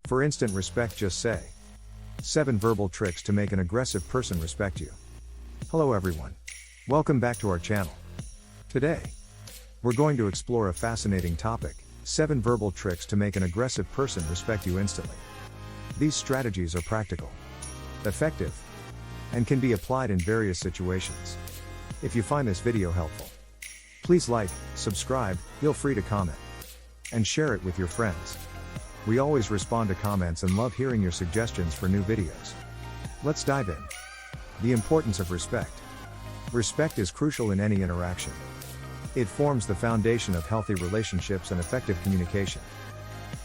For instant respect, just say 7 verbal tricks to make an aggressive person respect you. Hello everyone. Welcome back to our channel. Today, we're going to explore a fascinating topic, 7 verbal tricks to make an aggressive person respect you instantly. These strategies are practical, effective, and can be applied in various situations. If you find this video helpful, please like, subscribe, feel free to comment, and share it with your friends. We always respond to comments and love hearing your suggestions for new videos. Let's dive in. The importance of respect. Respect is crucial in any interaction. It forms the foundation of healthy relationships and effective communication.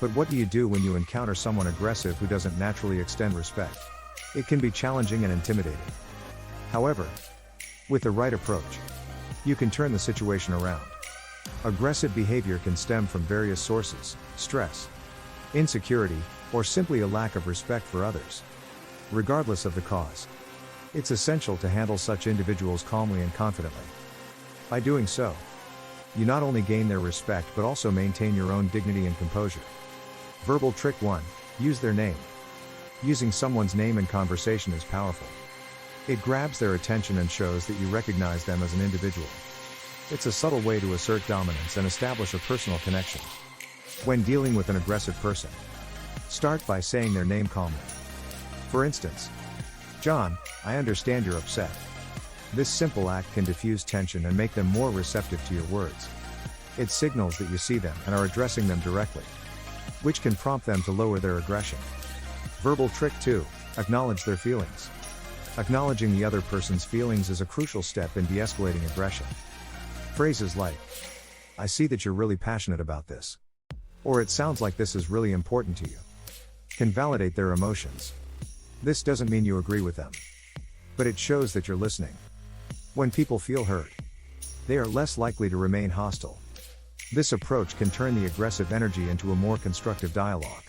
But what do you do when you encounter someone aggressive who doesn't naturally extend respect? It can be challenging and intimidating. However, with the right approach, you can turn the situation around. Aggressive behavior can stem from various sources: stress, insecurity, or simply a lack of respect for others. Regardless of the cause, it's essential to handle such individuals calmly and confidently. By doing so, you not only gain their respect but also maintain your own dignity and composure. Verbal trick 1. Use their name. Using someone's name in conversation is powerful. It grabs their attention and shows that you recognize them as an individual. It's a subtle way to assert dominance and establish a personal connection. When dealing with an aggressive person, start by saying their name calmly. For instance, "John, I understand you're upset." This simple act can diffuse tension and make them more receptive to your words. It signals that you see them and are addressing them directly, which can prompt them to lower their aggression. Verbal trick 2. Acknowledge their feelings. Acknowledging the other person's feelings is a crucial step in de-escalating aggression. Phrases like, "I see that you're really passionate about this," or "It sounds like this is really important to you," can validate their emotions. This doesn't mean you agree with them, but it shows that you're listening. When people feel heard, they are less likely to remain hostile. This approach can turn the aggressive energy into a more constructive dialogue.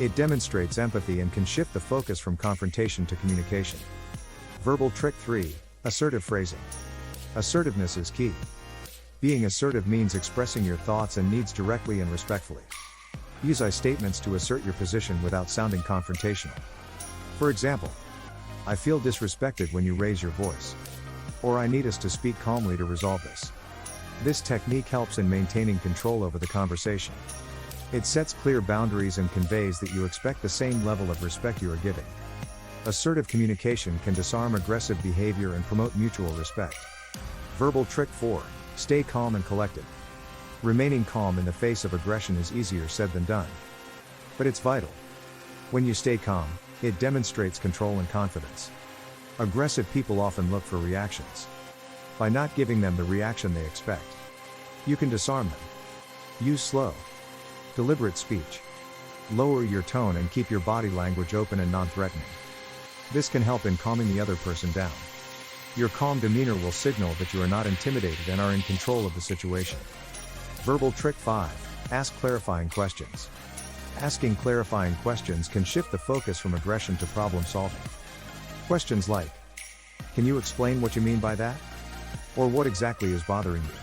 It demonstrates empathy and can shift the focus from confrontation to communication. Verbal trick 3. Assertive phrasing. Assertiveness is key. Being assertive means expressing your thoughts and needs directly and respectfully. Use I statements to assert your position without sounding confrontational. For example, "I feel disrespected when you raise your voice," or "I need us to speak calmly to resolve this." This technique helps in maintaining control over the conversation. It sets clear boundaries and conveys that you expect the same level of respect you are giving. Assertive communication can disarm aggressive behavior and promote mutual respect. Verbal trick 4. Stay calm and collected. Remaining calm in the face of aggression is easier said than done, but it's vital. When you stay calm, it demonstrates control and confidence. Aggressive people often look for reactions. By not giving them the reaction they expect, you can disarm them. Use slow, deliberate speech. Lower your tone and keep your body language open and non-threatening. This can help in calming the other person down. Your calm demeanor will signal that you are not intimidated and are in control of the situation. Verbal trick 5. Ask clarifying questions. Asking clarifying questions can shift the focus from aggression to problem solving. Questions like, "Can you explain what you mean by that?" or "What exactly is bothering you?"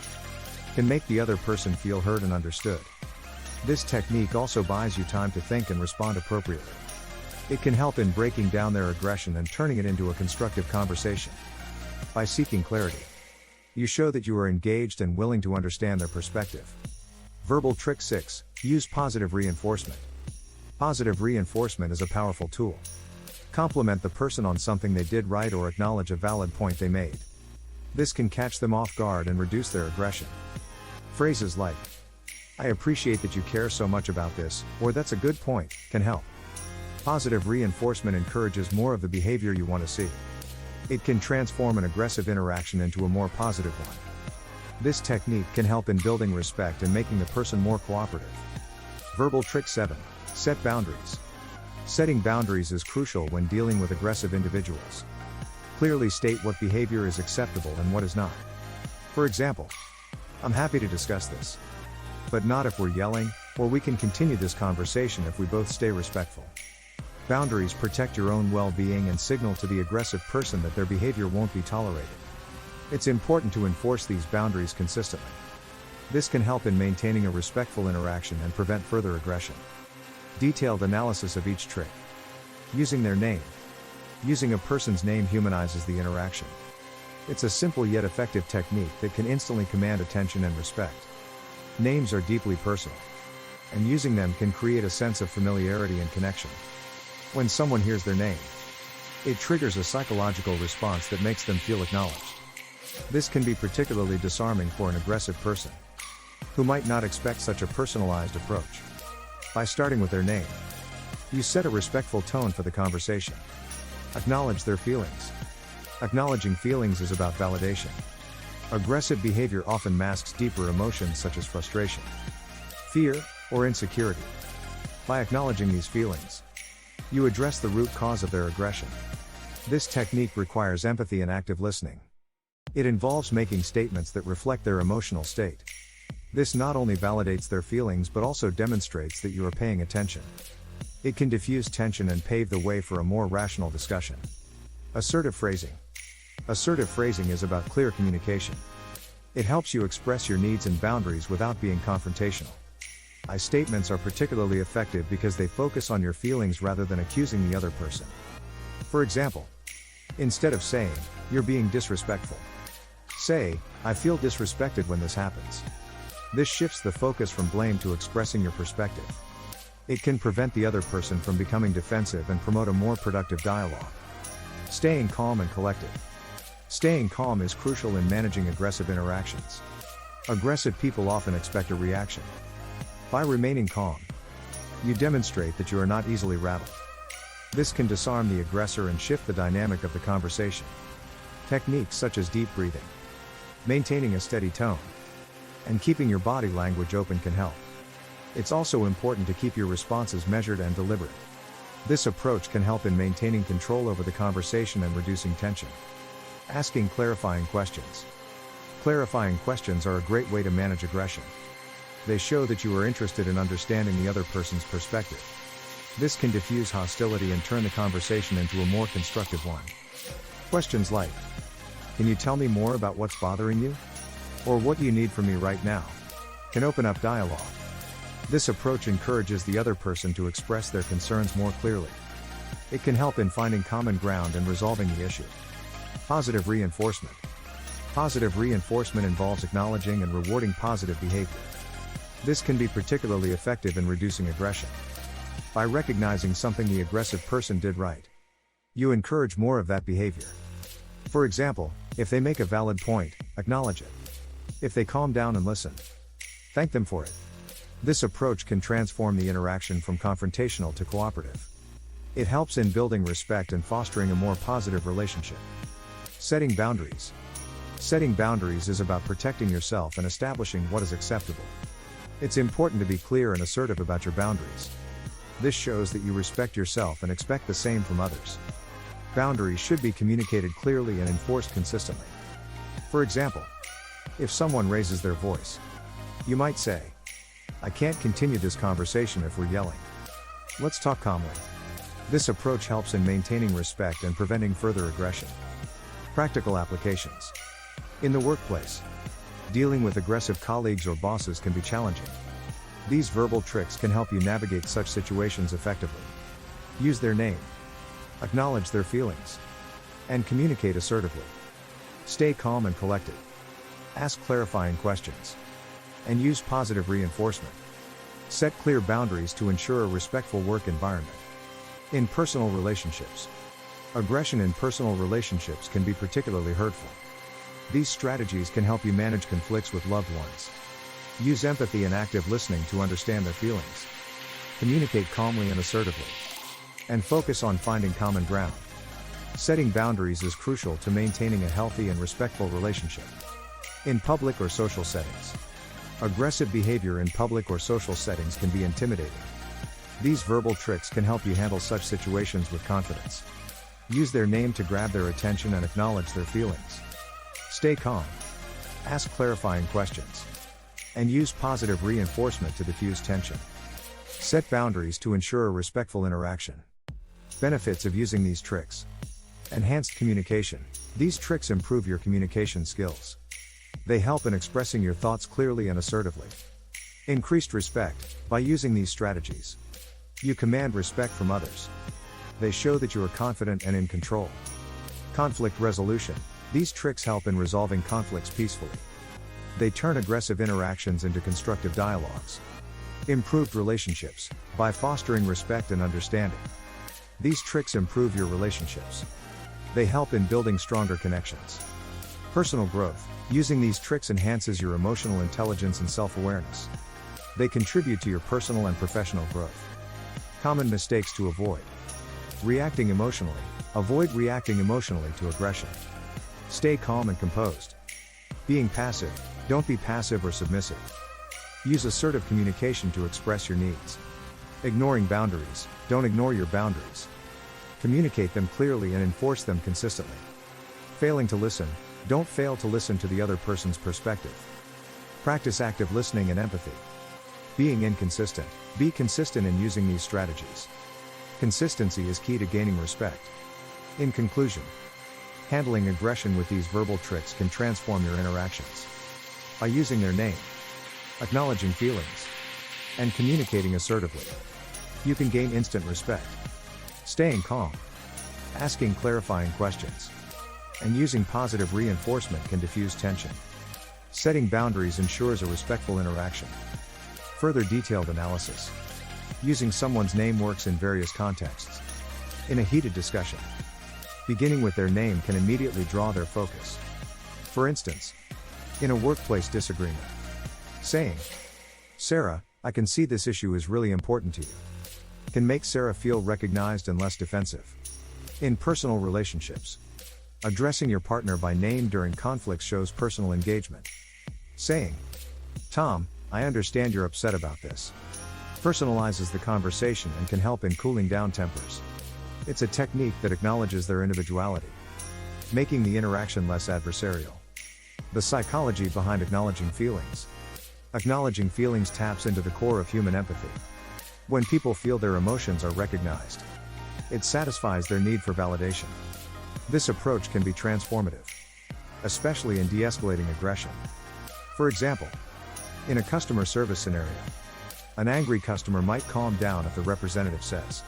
can make the other person feel heard and understood. This technique also buys you time to think and respond appropriately. It can help in breaking down their aggression and turning it into a constructive conversation. By seeking clarity, you show that you are engaged and willing to understand their perspective. Verbal trick 6. Use positive reinforcement. Positive reinforcement is a powerful tool. Compliment the person on something they did right or acknowledge a valid point they made. This can catch them off guard and reduce their aggression. Phrases like, "I appreciate that you care so much about this," or "That's a good point," can help. Positive reinforcement encourages more of the behavior you want to see. It can transform an aggressive interaction into a more positive one. This technique can help in building respect and making the person more cooperative. Verbal trick 7. Set boundaries. Setting boundaries is crucial when dealing with aggressive individuals. Clearly state what behavior is acceptable and what is not. For example, "I'm happy to discuss this, but not if we're yelling," or "We can continue this conversation if we both stay respectful." Boundaries protect your own well-being and signal to the aggressive person that their behavior won't be tolerated. It's important to enforce these boundaries consistently. This can help in maintaining a respectful interaction and prevent further aggression. Detailed analysis of each trick. Using their name. Using a person's name humanizes the interaction. It's a simple yet effective technique that can instantly command attention and respect. Names are deeply personal, and using them can create a sense of familiarity and connection. When someone hears their name, it triggers a psychological response that makes them feel acknowledged. This can be particularly disarming for an aggressive person, who might not expect such a personalized approach. By starting with their name, you set a respectful tone for the conversation. Acknowledge their feelings. Acknowledging feelings is about validation. Aggressive behavior often masks deeper emotions such as frustration, fear, or insecurity. By acknowledging these feelings, you address the root cause of their aggression. This technique requires empathy and active listening. It involves making statements that reflect their emotional state. This not only validates their feelings but also demonstrates that you are paying attention. It can diffuse tension and pave the way for a more rational discussion. Assertive phrasing. Assertive phrasing is about clear communication. It helps you express your needs and boundaries without being confrontational. I statements are particularly effective because they focus on your feelings rather than accusing the other person. For example, instead of saying, "You're being disrespectful," say, "I feel disrespected when this happens." This shifts the focus from blame to expressing your perspective. It can prevent the other person from becoming defensive and promote a more productive dialogue. Staying calm and collected. Staying calm is crucial in managing aggressive interactions. Aggressive people often expect a reaction. By remaining calm, you demonstrate that you are not easily rattled. This can disarm the aggressor and shift the dynamic of the conversation. Techniques such as deep breathing, maintaining a steady tone, and keeping your body language open can help. It's also important to keep your responses measured and deliberate. This approach can help in maintaining control over the conversation and reducing tension. Asking clarifying questions. Clarifying questions are a great way to manage aggression. They show that you are interested in understanding the other person's perspective. This can diffuse hostility and turn the conversation into a more constructive one. Questions like, "Can you tell me more about what's bothering you?" Or "What do you need from me right now?" can open up dialogue. This approach encourages the other person to express their concerns more clearly. It can help in finding common ground and resolving the issue. Positive reinforcement. Positive reinforcement involves acknowledging and rewarding positive behavior. This can be particularly effective in reducing aggression. By recognizing something the aggressive person did right, you encourage more of that behavior. For example, if they make a valid point, acknowledge it. If they calm down and listen, thank them for it. This approach can transform the interaction from confrontational to cooperative. It helps in building respect and fostering a more positive relationship. Setting boundaries. Setting boundaries is about protecting yourself and establishing what is acceptable. It's important to be clear and assertive about your boundaries. This shows that you respect yourself and expect the same from others. Boundaries should be communicated clearly and enforced consistently. For example, if someone raises their voice, you might say, "I can't continue this conversation if we're yelling. Let's talk calmly." This approach helps in maintaining respect and preventing further aggression. Practical applications. In the workplace, dealing with aggressive colleagues or bosses can be challenging. These verbal tricks can help you navigate such situations effectively. Use their name, acknowledge their feelings, and communicate assertively. Stay calm and collected. Ask clarifying questions, and use positive reinforcement. Set clear boundaries to ensure a respectful work environment. In personal relationships, aggression in personal relationships can be particularly hurtful. These strategies can help you manage conflicts with loved ones. Use empathy and active listening to understand their feelings. Communicate calmly and assertively. And focus on finding common ground. Setting boundaries is crucial to maintaining a healthy and respectful relationship. In public or social settings, aggressive behavior in public or social settings can be intimidating. These verbal tricks can help you handle such situations with confidence. Use their name to grab their attention and acknowledge their feelings. Stay calm. Ask clarifying questions. And use positive reinforcement to diffuse tension. Set boundaries to ensure a respectful interaction. Benefits of using these tricks. Enhanced communication. These tricks improve your communication skills. They help in expressing your thoughts clearly and assertively. Increased respect. By using these strategies, You command respect from others. They show that you are confident and in control. Conflict resolution. These tricks help in resolving conflicts peacefully. They turn aggressive interactions into constructive dialogues. Improved relationships, by fostering respect and understanding. These tricks improve your relationships. They help in building stronger connections. Personal growth. Using these tricks enhances your emotional intelligence and self-awareness. They contribute to your personal and professional growth. Common mistakes to avoid. Reacting emotionally. Avoid reacting emotionally to aggression. Stay calm and composed. Being passive. Don't be passive or submissive. Use assertive communication to express your needs. Ignoring boundaries. Don't ignore your boundaries. Communicate them clearly and enforce them consistently. Failing to listen. Don't fail to listen to the other person's perspective. Practice active listening and empathy. Being inconsistent. Be consistent in using these strategies. Consistency is key to gaining respect. In conclusion, handling aggression with these verbal tricks can transform your interactions. By using their name, acknowledging feelings, and communicating assertively, you can gain instant respect. Staying calm, asking clarifying questions, and using positive reinforcement can diffuse tension. Setting boundaries ensures a respectful interaction. Further detailed analysis. Using someone's name works in various contexts. In a heated discussion, beginning with their name can immediately draw their focus. For instance, in a workplace disagreement, saying, "Sarah, I can see this issue is really important to you," can make Sarah feel recognized and less defensive. In personal relationships, addressing your partner by name during conflicts shows personal engagement. Saying, "Tom, I understand you're upset about this," personalizes the conversation and can help in cooling down tempers. It's a technique that acknowledges their individuality, making the interaction less adversarial. The psychology behind acknowledging feelings. Acknowledging feelings taps into the core of human empathy. When people feel their emotions are recognized, it satisfies their need for validation. This approach can be transformative, especially in de-escalating aggression. For example, in a customer service scenario, an angry customer might calm down if the representative says,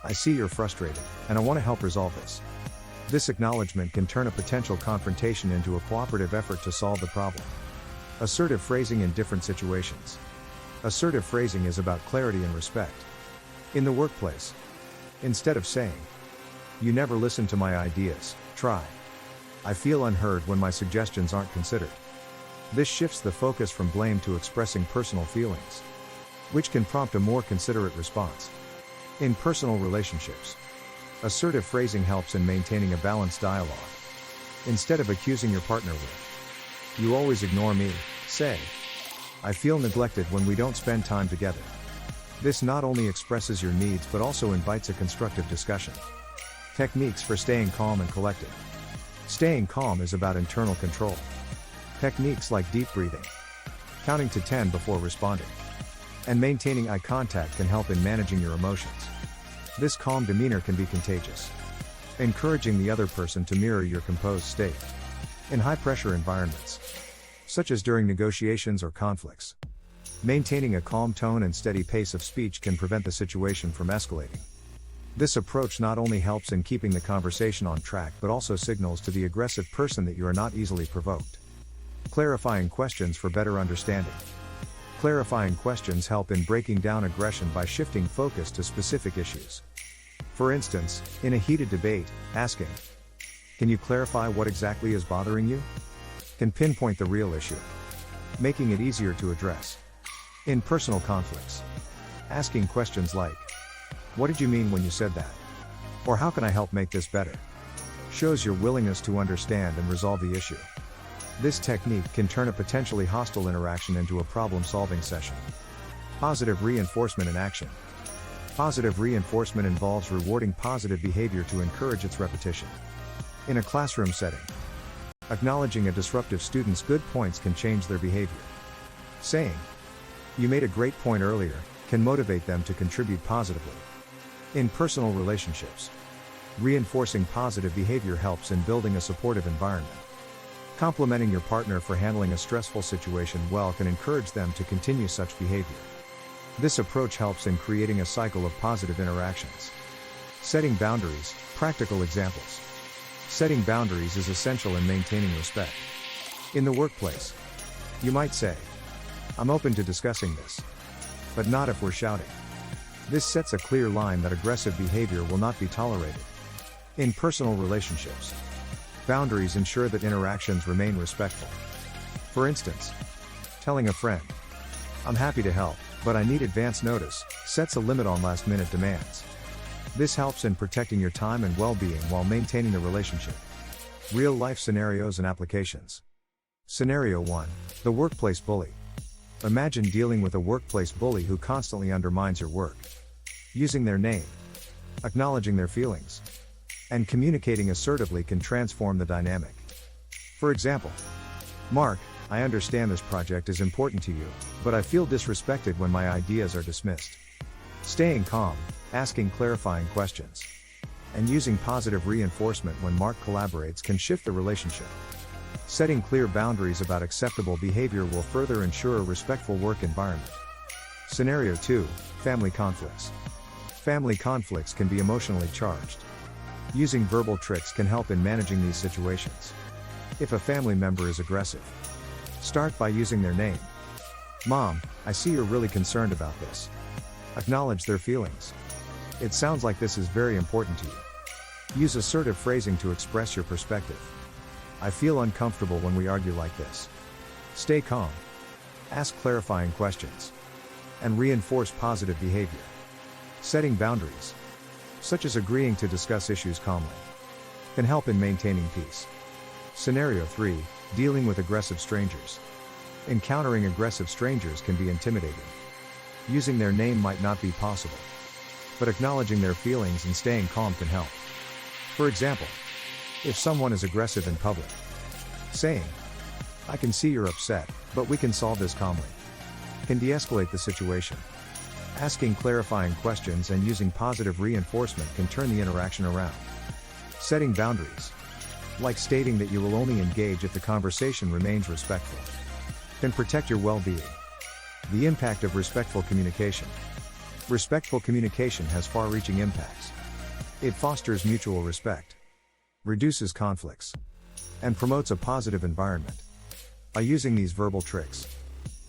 "I see you're frustrated, and I want to help resolve this." This acknowledgement can turn a potential confrontation into a cooperative effort to solve the problem. Assertive phrasing in different situations. Assertive phrasing is about clarity and respect. In the workplace, instead of saying, "You never listen to my ideas," try, "I feel unheard when my suggestions aren't considered." This shifts the focus from blame to expressing personal feelings, which can prompt a more considerate response. In personal relationships, assertive phrasing helps in maintaining a balanced dialogue. Instead of accusing your partner with, "You always ignore me," say, "I feel neglected when we don't spend time together." This not only expresses your needs but also invites a constructive discussion. Techniques for staying calm and collected. Staying calm is about internal control. Techniques like deep breathing, counting to 10 before responding, and maintaining eye contact can help in managing your emotions. This calm demeanor can be contagious, encouraging the other person to mirror your composed state. In high-pressure environments, such as during negotiations or conflicts, maintaining a calm tone and steady pace of speech can prevent the situation from escalating. This approach not only helps in keeping the conversation on track but also signals to the aggressive person that you are not easily provoked. Clarifying questions for better understanding. Clarifying questions help in breaking down aggression by shifting focus to specific issues. For instance, in a heated debate, asking, "Can you clarify what exactly is bothering you?" can pinpoint the real issue, making it easier to address. In personal conflicts, asking questions like, "What did you mean when you said that?" or "How can I help make this better?" shows your willingness to understand and resolve the issue. This technique can turn a potentially hostile interaction into a problem-solving session. Positive reinforcement in action. Positive reinforcement involves rewarding positive behavior to encourage its repetition. In a classroom setting, acknowledging a disruptive student's good points can change their behavior. Saying, "You made a great point earlier," can motivate them to contribute positively. In personal relationships, reinforcing positive behavior helps in building a supportive environment. Complimenting your partner for handling a stressful situation well can encourage them to continue such behavior. This approach helps in creating a cycle of positive interactions. Setting boundaries, practical examples. Setting boundaries is essential in maintaining respect. In the workplace, you might say, "I'm open to discussing this, but not if we're shouting." This sets a clear line that aggressive behavior will not be tolerated. In personal relationships, boundaries ensure that interactions remain respectful. For instance, telling a friend, "I'm happy to help, but I need advance notice," sets a limit on last-minute demands. This helps in protecting your time and well-being while maintaining the relationship. Real-life scenarios and applications. Scenario 1. The workplace bully. Imagine dealing with a workplace bully who constantly undermines your work. Using their name, acknowledging their feelings, and communicating assertively can transform the dynamic. For example, "Mark, I understand this project is important to you, but I feel disrespected when my ideas are dismissed." Staying calm, asking clarifying questions, and using positive reinforcement when Mark collaborates can shift the relationship. Setting clear boundaries about acceptable behavior will further ensure a respectful work environment. Scenario 2. Family conflicts. Family conflicts can be emotionally charged. Using verbal tricks can help in managing these situations. If a family member is aggressive, start by using their name. "Mom, I see you're really concerned about this." Acknowledge their feelings. "It sounds like this is very important to you." Use assertive phrasing to express your perspective. "I feel uncomfortable when we argue like this." Stay calm. Ask clarifying questions. And reinforce positive behavior. Setting boundaries, such as agreeing to discuss issues calmly, can help in maintaining peace. Scenario 3. Dealing with aggressive strangers. Encountering aggressive strangers can be intimidating. Using their name might not be possible, but acknowledging their feelings and staying calm can help. For example, if someone is aggressive in public, saying, "I can see you're upset, but we can solve this calmly," can de-escalate the situation. Asking clarifying questions and using positive reinforcement can turn the interaction around. Setting boundaries, like stating that you will only engage if the conversation remains respectful, can protect your well-being. The impact of respectful communication. Respectful communication has far-reaching impacts. It fosters mutual respect, reduces conflicts, and promotes a positive environment. By using these verbal tricks,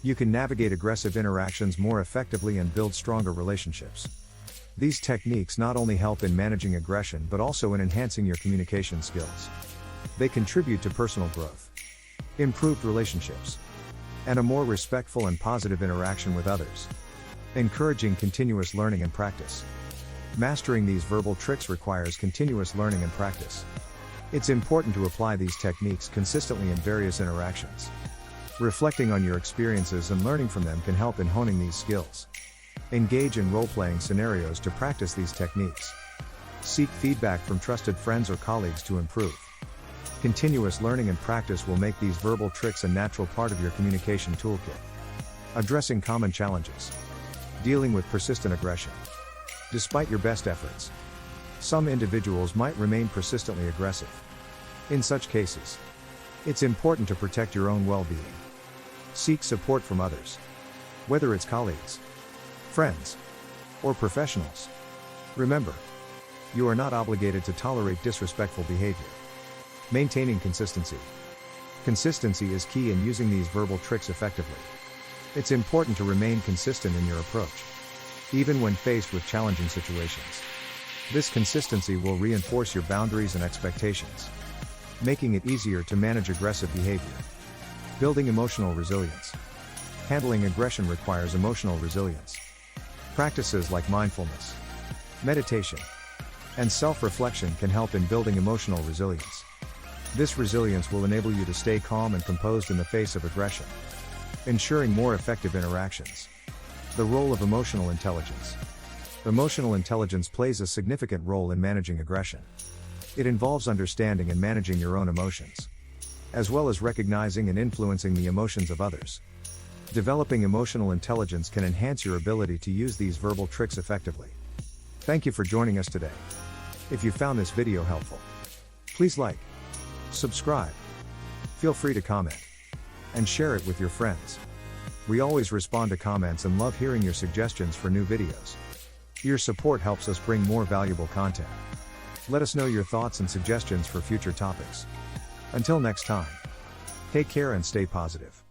you can navigate aggressive interactions more effectively and build stronger relationships. These techniques not only help in managing aggression but also in enhancing your communication skills. They contribute to personal growth, improved relationships, and a more respectful and positive interaction with others. Encouraging continuous learning and practice. Mastering these verbal tricks requires continuous learning and practice. It's important to apply these techniques consistently in various interactions. Reflecting on your experiences and learning from them can help in honing these skills. Engage in role-playing scenarios to practice these techniques. Seek feedback from trusted friends or colleagues to improve. Continuous learning and practice will make these verbal tricks a natural part of your communication toolkit. Addressing common challenges. Dealing with persistent aggression. Despite your best efforts, some individuals might remain persistently aggressive. In such cases, it's important to protect your own well-being. Seek support from others, whether it's colleagues, friends, or professionals. Remember, you are not obligated to tolerate disrespectful behavior. Maintaining consistency. Consistency is key in using these verbal tricks effectively. It's important to remain consistent in your approach, even when faced with challenging situations. This consistency will reinforce your boundaries and expectations, making it easier to manage aggressive behavior. Building emotional resilience. Handling aggression requires emotional resilience. Practices like mindfulness, meditation, and self-reflection can help in building emotional resilience. This resilience will enable you to stay calm and composed in the face of aggression, ensuring more effective interactions. The role of emotional intelligence. Emotional intelligence plays a significant role in managing aggression. It involves understanding and managing your own emotions, as well as recognizing and influencing the emotions of others. Developing emotional intelligence can enhance your ability to use these verbal tricks effectively. Thank you for joining us today. If you found this video helpful, please like, subscribe, feel free to comment, and share it with your friends. We always respond to comments and love hearing your suggestions for new videos. Your support helps us bring more valuable content. Let us know your thoughts and suggestions for future topics. Until next time, take care and stay positive.